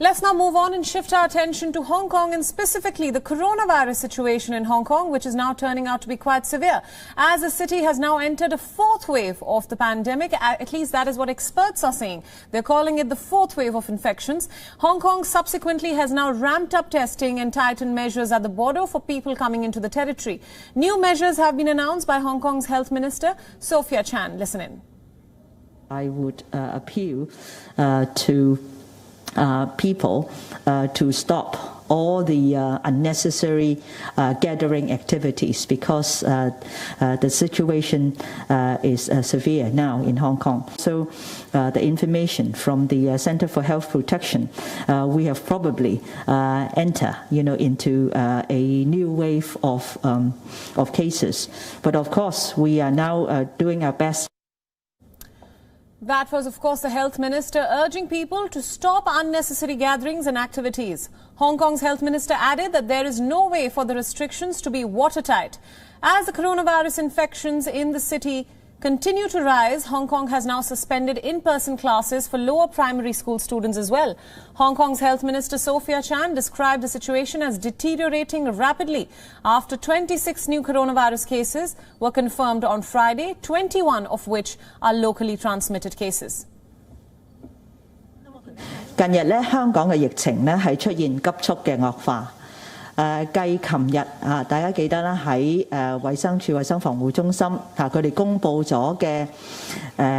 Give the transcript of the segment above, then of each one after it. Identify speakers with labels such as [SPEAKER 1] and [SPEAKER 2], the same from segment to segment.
[SPEAKER 1] Let's now move on and shift our attention to Hong Kong and specifically the coronavirus situation in Hong Kong, which is now turning out to be quite severe, as the city has now entered a fourth wave of the pandemic. At least that is what experts are saying. They're calling it the fourth wave of infections. Hong Kong subsequently has now ramped up testing and tightened measures at the border for people coming into the territory. New measures have been announced by Hong Kong's Health Minister, Sophia Chan. Listen in.
[SPEAKER 2] I would appeal to people to stop all the unnecessary gathering activities because the situation is severe now in Hong Kong. So the information from the Center for Health Protection, we have probably entered, into a new wave of cases. But of course, we are now doing our best.
[SPEAKER 1] That was, of course, the Health Minister urging people to stop unnecessary gatherings and activities. Hong Kong's Health Minister added that there is no way for the restrictions to be watertight. As the coronavirus infections in the city continue to rise, Hong Kong has now suspended in-person classes for lower primary school students as well. Hong Kong's Health Minister Sophia Chan described the situation as deteriorating rapidly after 26 new coronavirus cases were confirmed on Friday, 21 of which are locally transmitted cases.
[SPEAKER 2] 近日咧，香港嘅疫情咧係出現急速嘅惡化。繼琴日大家記得啦，喺衛生署衛生防護中心佢哋公布咗嘅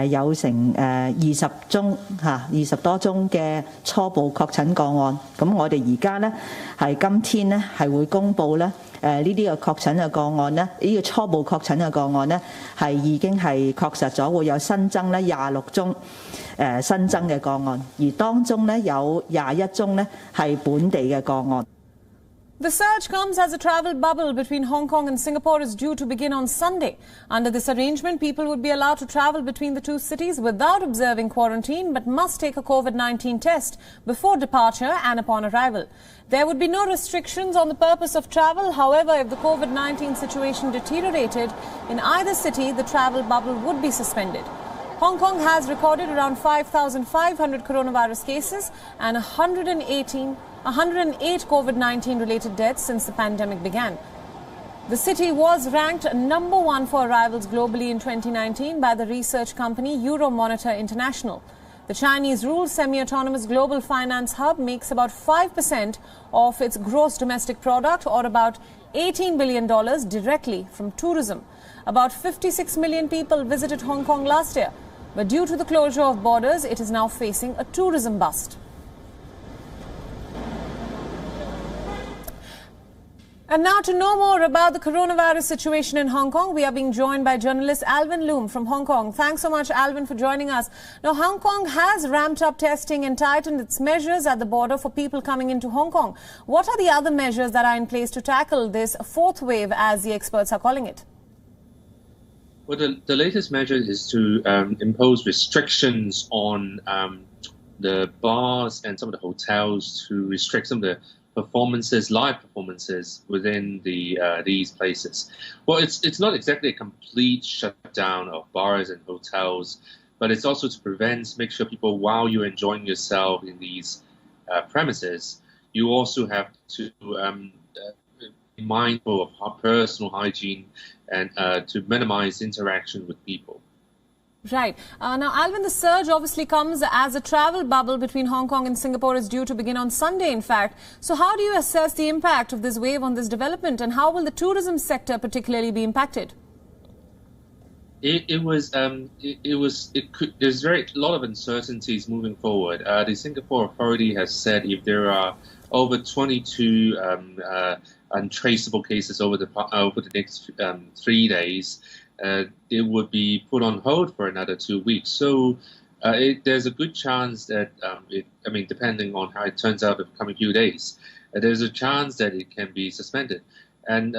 [SPEAKER 2] 有成20宗20多宗嘅初步確診個案。咁我哋而家咧係今天咧係會公布咧呢啲嘅確診嘅個案咧，呢個初步確診嘅個案咧係已經係確實咗會有新增咧26宗新增嘅個案，而當中咧有21宗咧係本地嘅個案。
[SPEAKER 1] The surge comes as a travel bubble between Hong Kong and Singapore is due to begin on Sunday. Under this arrangement, people would be allowed to travel between the two cities without observing quarantine but must take a COVID-19 test before departure and upon arrival. There would be no restrictions on the purpose of travel. However, if the COVID-19 situation deteriorated in either city, the travel bubble would be suspended. Hong Kong has recorded around 5,500 coronavirus cases and 108 COVID-19 related deaths since the pandemic began. The city was ranked number 1 for arrivals globally in 2019 by the research company Euromonitor International. The Chinese-ruled semi-autonomous global finance hub makes about 5% of its gross domestic product, or about $18 billion, directly from tourism. About 56 million people visited Hong Kong last year, but due to the closure of borders, it is now facing a tourism bust. And now to know more about the coronavirus situation in Hong Kong, we are being joined by journalist Alvin Loom from Hong Kong. Thanks so much, Alvin, for joining us. Now, Hong Kong has ramped up testing and tightened its measures at the border for people coming into Hong Kong. What are the other measures that are in place to tackle this fourth wave, as the experts are calling it?
[SPEAKER 3] Well, the latest measure is to impose restrictions on the bars and some of the hotels to restrict some of the live performances within these places. Well, it's not exactly a complete shutdown of bars and hotels, but it's also to make sure people, while you're enjoying yourself in these premises, you also have to be mindful of personal hygiene and to minimize interaction with people.
[SPEAKER 1] Right. Now, Alvin, the surge obviously comes as a travel bubble between Hong Kong and Singapore is due to begin on Sunday, in fact. So how do you assess the impact of this wave on this development, and how will the tourism sector particularly be impacted?
[SPEAKER 3] There's a lot of uncertainties moving forward. The Singapore authority has said if there are over 22 untraceable cases over the next 3 days, it would be put on hold for another 2 weeks. So there's a good chance that, depending on how it turns out in the coming few days, there's a chance that it can be suspended. And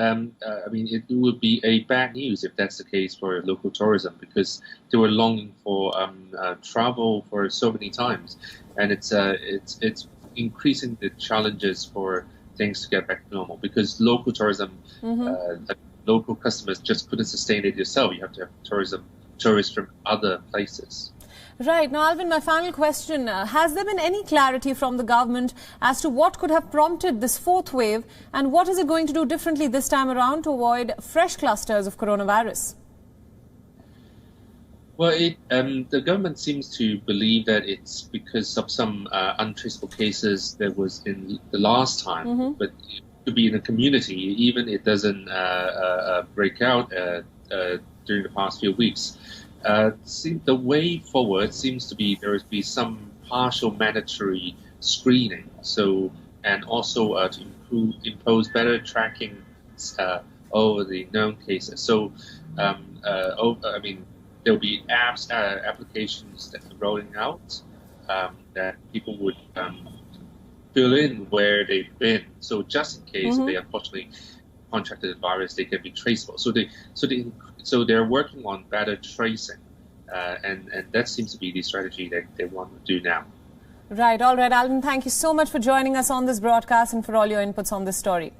[SPEAKER 3] it would be a bad news if that's the case for local tourism, because they were longing for travel for so many times, and it's increasing the challenges for things to get back to normal, because local tourism. Local customers just couldn't sustain it yourself. You have to have tourists from other places.
[SPEAKER 1] Right. Now, Alvin, my final question. Has there been any clarity from the government as to what could have prompted this fourth wave, and what is it going to do differently this time around to avoid fresh clusters of coronavirus?
[SPEAKER 3] Well, the government seems to believe that it's because of some untraceable cases that was in the last time, but it could be in the community, even it doesn't break out during the past few weeks. The way forward seems to be there will be some partial mandatory screening, and also to impose better tracking over the known cases. So, there will be applications that are rolling out that people would fill in where they've been. So just in case they unfortunately contracted the virus, they can be traceable. So they're working on better tracing, and that seems to be the strategy that they want to do now.
[SPEAKER 1] Right. All right, Alvin, thank you so much for joining us on this broadcast and for all your inputs on this story.